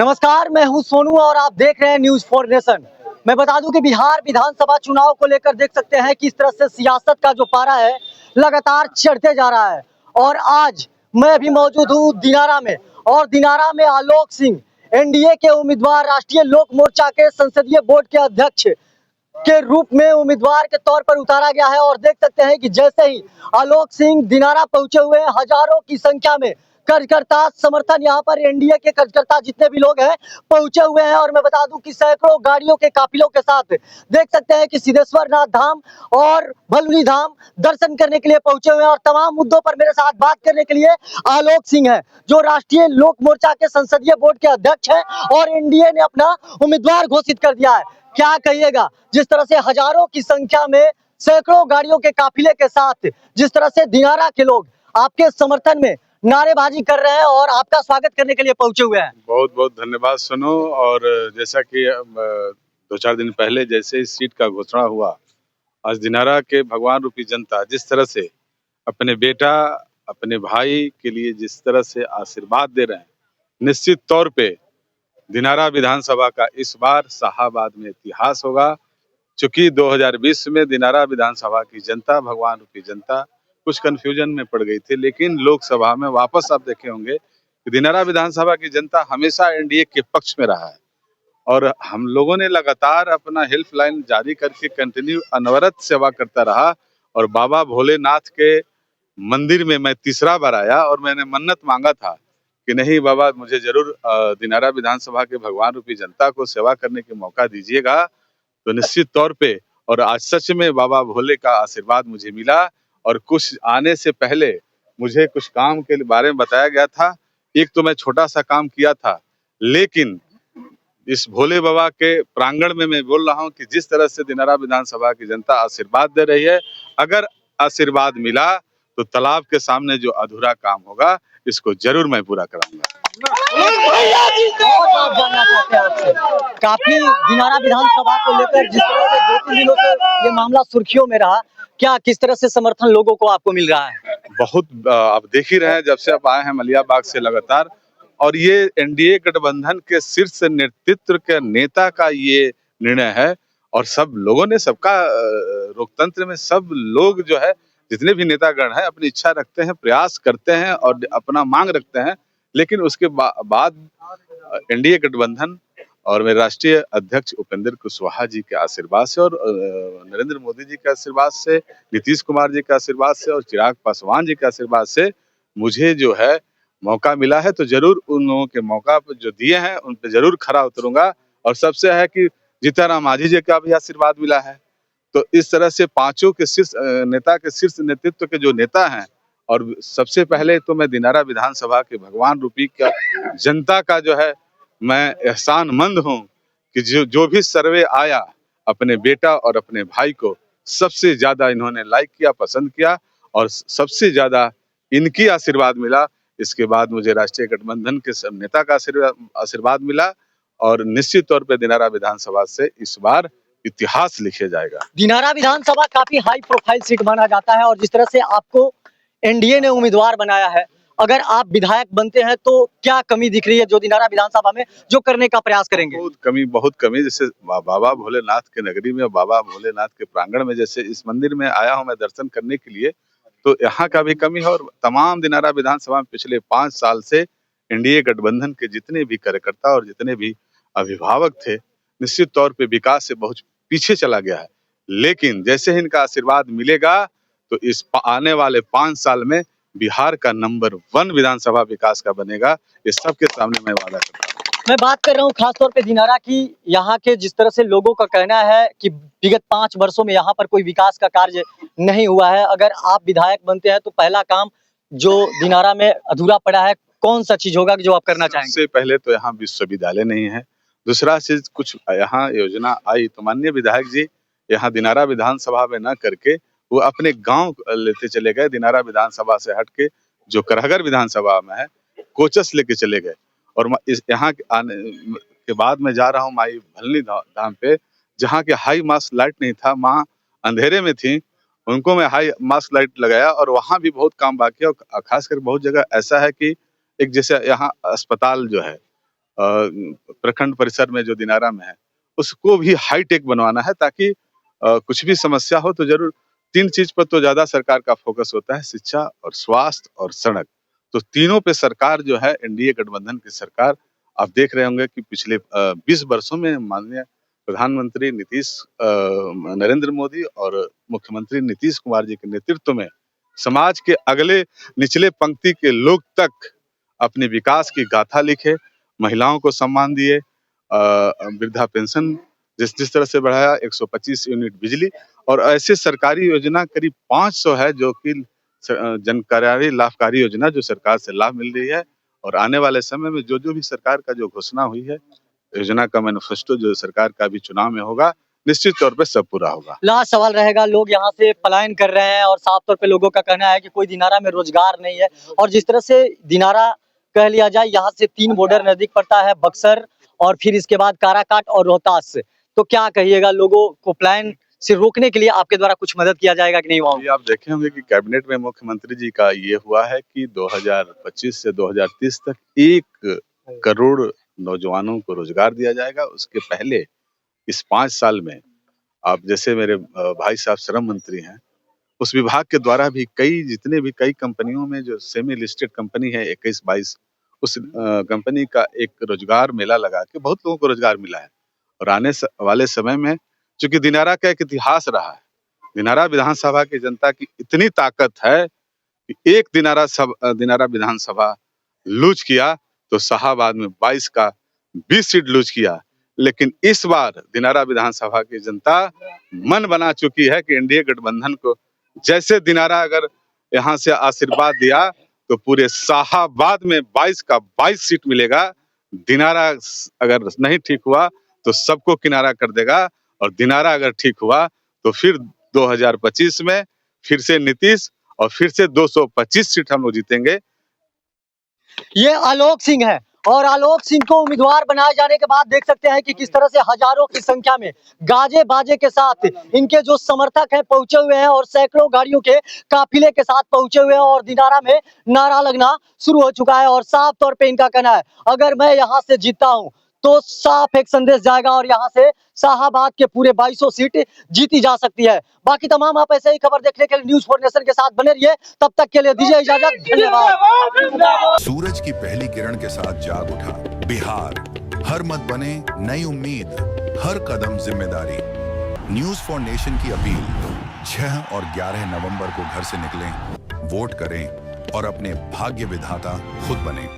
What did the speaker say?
नमस्कार, मैं हूं सोनू और आप देख रहे हैं न्यूज़ फॉर नेशन। मैं बता दूं कि बिहार विधानसभा चुनाव को लेकर देख सकते हैं कि इस तरह से सियासत का जो पारा है लगातार चढ़ते जा रहा है। और आज मैं भी मौजूद हूं दिनारा में, और दिनारा में आलोक सिंह एनडीए के उम्मीदवार, राष्ट्रीय लोक मोर्चा के संसदीय बोर्ड के अध्यक्ष के रूप में उम्मीदवार के तौर पर उतारा गया है। और देख सकते हैं कि जैसे ही आलोक सिंह दिनारा पहुंचे हुए हैं, हजारों की संख्या में कार्यकर्ता समर्थन, यहाँ पर एनडीए के कार्यकर्ता जितने भी लोग हैं पहुंचे हुए हैं। और मैं बता दूं कि सैकड़ों गाड़ियों के काफिलों के साथ देख सकते हैं कि सिद्धेश्वर नाथ धाम और भलुनी धाम दर्शन करने के लिए पहुंचे हुए हैं। और तमाम मुद्दों पर मेरे साथ बात करने के लिए आलोक सिंह है, जो राष्ट्रीय लोक मोर्चा के संसदीय बोर्ड के अध्यक्ष है और एनडीए ने अपना उम्मीदवार घोषित कर दिया है। क्या कहिएगा, जिस तरह से हजारों की संख्या में सैकड़ों गाड़ियों के काफिले के साथ जिस तरह से दिनारा के लोग आपके समर्थन में नारेबाजी कर रहे हैं और आपका स्वागत करने के लिए पहुंचे हुए हैं। बहुत बहुत धन्यवाद सुनो। और जैसा कि 2-4 दिन पहले जैसे इस सीट का घोषणा हुआ, आज दिनारा के भगवान रूपी जनता जिस तरह से अपने बेटा, अपने भाई के लिए जिस तरह से आशीर्वाद दे रहे हैं, निश्चित तौर पे दिनारा विधानसभा का इस बार शाहाबाद में इतिहास होगा। चूंकि 2020 में दिनारा विधानसभा की जनता, भगवान रूपी जनता कुछ कंफ्यूजन में पड़ गई थी, लेकिन लोकसभा में वापस आप देखे होंगे कि दिनारा विधानसभा की जनता हमेशा एनडीए के पक्ष में रहा है। और हम लोगों ने लगातार अपना हेल्पलाइन जारी करके कंटिन्यू अनवरत सेवा करता रहा। और बाबा भोलेनाथ के मंदिर में मैं तीसरा बार आया और मैंने मन्नत मांगा था कि नहीं बाबा, मुझे जरूर दिनारा विधानसभा के भगवान रूपी जनता को सेवा करने के मौका दीजिएगा। तो निश्चित तौर पे, और आज सच में बाबा भोले का आशीर्वाद मुझे मिला। और कुछ आने से पहले मुझे कुछ काम के बारे में बताया गया था। एक तो मैं छोटा सा काम किया था, लेकिन इस भोले बाबा के प्रांगण में मैं बोल रहा हूं कि जिस तरह से दिनारा विधानसभा की जनता आशीर्वाद दे रही है, अगर आशीर्वाद मिला तो तालाब के सामने जो अधूरा काम होगा इसको जरूर मैं पूरा कराऊंगा। और बात जानना चाहते हैं आपसे, काफी दिनारा विधानसभा को लेकर जिस तरह से 2-3 दिनों से ये मामला सुर्खियों में रहा, क्या किस तरह से समर्थन लोगों को आपको मिल रहा है? बहुत आप देख ही रहे हैं जब से आप आए हैं मलियाबाग से लगातार। और ये एनडीए गठबंधन के शीर्ष नेतृत्व के नेता का ये निर्णय है। और सब लोगों ने, सबका लोकतंत्र में सब लोग जो है, जितने भी नेतागण हैं, अपनी इच्छा रखते हैं, प्रयास करते हैं और अपना मांग रखते हैं। लेकिन उसके बाद एनडीए गठबंधन और मेरे राष्ट्रीय अध्यक्ष उपेंद्र कुशवाहा जी के आशीर्वाद से और नरेंद्र मोदी जी के आशीर्वाद से, नीतीश कुमार जी के आशीर्वाद से और चिराग पासवान जी के आशीर्वाद से मुझे जो है मौका मिला है। तो जरूर उन लोगों के मौका जो दिए हैं उन पे जरूर खरा उतरूंगा। और सबसे है कि जीताराम मांझी जी का भी आशीर्वाद मिला है। तो इस तरह से पांचों के शीर्ष नेता के शीर्ष नेतृत्व के जो नेता हैं, और सबसे पहले तो मैं दिनारा विधानसभा के भगवान रूपी का जनता का जो है मैं एहसानमंद हूं कि जो भी सर्वे आया, अपने बेटा और अपने भाई को सबसे ज्यादा इन्होंने लाइक किया, पसंद किया और सबसे ज्यादा इनकी आशीर्वाद मिला। इसके बाद मुझे राष्ट्रीय गठबंधन के सब नेता का आशीर्वाद मिला। और निश्चित तौर पे दिनारा विधानसभा से इस बार इतिहास लिखे जाएगा। दिनारा विधानसभा काफी हाई प्रोफाइल सीट माना जाता है और जिस तरह से आपको एनडीए ने उम्मीदवार बनाया है, अगर आप विधायक बनते हैं तो क्या कमी दिख रही है जो दिनारा विधानसभा में जो करने का प्रयास करेंगे? बहुत कमी। जैसे बाबा भोलेनाथ के नगरी में, बाबा भोलेनाथ के प्रांगण में, जैसे इस मंदिर में आया हूं मैं दर्शन करने के लिए, तो यहाँ का भी कमी है। और तमाम दिनारा विधानसभा में पिछले 5 साल से एनडीए गठबंधन के जितने भी कार्यकर्ता और जितने भी अभिभावक थे, निश्चित तौर पे विकास से बहुत पीछे चला गया है। लेकिन जैसे ही इनका आशीर्वाद मिलेगा तो इस आने वाले 5 साल में बिहार का नंबर 1 विधानसभा विकास का बनेगा। ये सबके सामने मैं वादा करता हूँ। मैं बात कर रहा हूँ खासतौर पे दिनारा की। यहाँ के जिस तरह से लोगों का कहना है कि विगत 5 वर्षों में यहाँ पर कोई विकास का कार्य नहीं हुआ है। अगर आप विधायक बनते हैं तो पहला काम जो दिनारा में अधूरा पड़ा है, कौन सा चीज होगा जो आप करना चाहेंगे? सबसे पहले तो यहाँ विश्वविद्यालय नहीं है। दूसरा चीज, कुछ यहाँ योजना आई तो माननीय विधायक जी यहाँ दिनारा विधानसभा में न करके वो अपने गांव लेते चले गए। दिनारा विधानसभा से हट के जो करहगर विधानसभा में है, कोचस लेके चले गए। और इस यहाँ आने के बाद मैं जा रहा हूँ माई भलनी धाम पे, जहाँ के हाई मास्क लाइट नहीं था, माँ अंधेरे में थी, उनको मैं हाई मास्क लाइट लगाया। और वहाँ भी बहुत काम बाकी है। और खासकर बहुत जगह ऐसा है कि एक जैसे यहाँ अस्पताल जो है प्रखंड परिसर में जो दिनारा में है उसको भी हाईटेक बनवाना है, ताकि कुछ भी समस्या हो तो जरूर 3 चीज पर तो ज्यादा सरकार का फोकस होता है, शिक्षा और स्वास्थ्य और सड़क। तो तीनों पे सरकार जो है एनडीए गठबंधन की सरकार, आप देख रहे होंगे कि पिछले 20 वर्षों में माननीय प्रधानमंत्री नरेंद्र मोदी और मुख्यमंत्री नीतीश कुमार जी के नेतृत्व में समाज के अगले निचले पंक्ति के लोग तक अपने विकास की गाथा लिखे, महिलाओं को सम्मान दिए, वृद्धा पेंशन जिस तरह से बढ़ाया, 125 यूनिट बिजली और ऐसे सरकारी योजना करीब 500 है जो कि जनकल्याणकारी लाभकारी योजना जो सरकार से लाभ मिल रही है। और आने वाले समय में जो भी सरकार का जो घोषणा हुई है, योजना का मैनिफेस्टो जो सरकार का भी चुनाव में होगा, निश्चित तौर पे सब पूरा होगा। लास्ट सवाल रहेगा, लोग यहाँ से पलायन कर रहे हैं और साफ तौर पे लोगों का कहना है कि कोई दिनारा में रोजगार नहीं है और जिस तरह से दिनारा कह लिया जाए, यहाँ से 3 बॉर्डर नजदीक पड़ता है, बक्सर और फिर इसके बाद काराकाट और रोहतास। तो क्या कहिएगा, लोगों को पलायन से रोकने के लिए आपके द्वारा कुछ मदद किया जाएगा कि नहीं? वहाँ आप देखे होंगे कि कैबिनेट में मुख्यमंत्री जी का ये हुआ है कि 2025 से 2030 तक 1 करोड़ नौजवानों को रोजगार दिया जाएगा। उसके पहले इस 5 साल में आप जैसे मेरे भाई साहब श्रम मंत्री हैं, उस विभाग के द्वारा भी कई कंपनियों में जो सेमी लिस्टेड कंपनी है 21-22, उस कंपनी का एक रोजगार मेला लगा के बहुत लोगों को रोजगार मिला है। और आने वाले समय में चूंकि दिनारा का एक इतिहास रहा है, दिनारा विधानसभा की जनता की इतनी ताकत है कि एक दिनारा विधानसभा लूज किया तो शाहाबाद में 22 का 20 सीट लूज किया। लेकिन इस बार दिनारा विधानसभा की जनता मन बना चुकी है कि एनडीए गठबंधन को जैसे दिनारा अगर यहाँ से आशीर्वाद दिया तो पूरे शाहाबाद में 22 का 22 सीट मिलेगा। दिनारा अगर नहीं ठीक हुआ तो सबको किनारा कर देगा और दिनारा अगर ठीक हुआ तो फिर 2025 में फिर से नीतीश और फिर से 225 सीट हम लोग जीतेंगे। ये आलोक सिंह है और आलोक सिंह को उम्मीदवार बनाए जाने के बाद देख सकते हैं कि किस तरह से हजारों की संख्या में गाजे बाजे के साथ इनके जो समर्थक हैं पहुंचे हुए हैं और सैकड़ों गाड़ियों के काफिले के साथ पहुंचे हुए हैं और दिनारा में नारा लगना शुरू हो चुका है। और साफ तौर पे इनका कहना है, अगर मैं यहाँ से जीतता हूँ तो साफ एक संदेश जाएगा और यहाँ से शाहाबाद के पूरे 2200 सीट जीती जा सकती है। बाकी तमाम आप ऐसे ही खबर देखने के लिए न्यूज़ फॉर नेशन के साथ बने रहिए। तब तक के लिए दीजिए इजाजत, धन्यवाद। सूरज की पहली किरण के साथ जाग उठा बिहार, हर मत बने नई उम्मीद, हर कदम जिम्मेदारी। न्यूज़ फॉर नेशन की अपील, 6 और 11 नवंबर को घर से निकलें, वोट करें और अपने भाग्य विधाता खुद बने।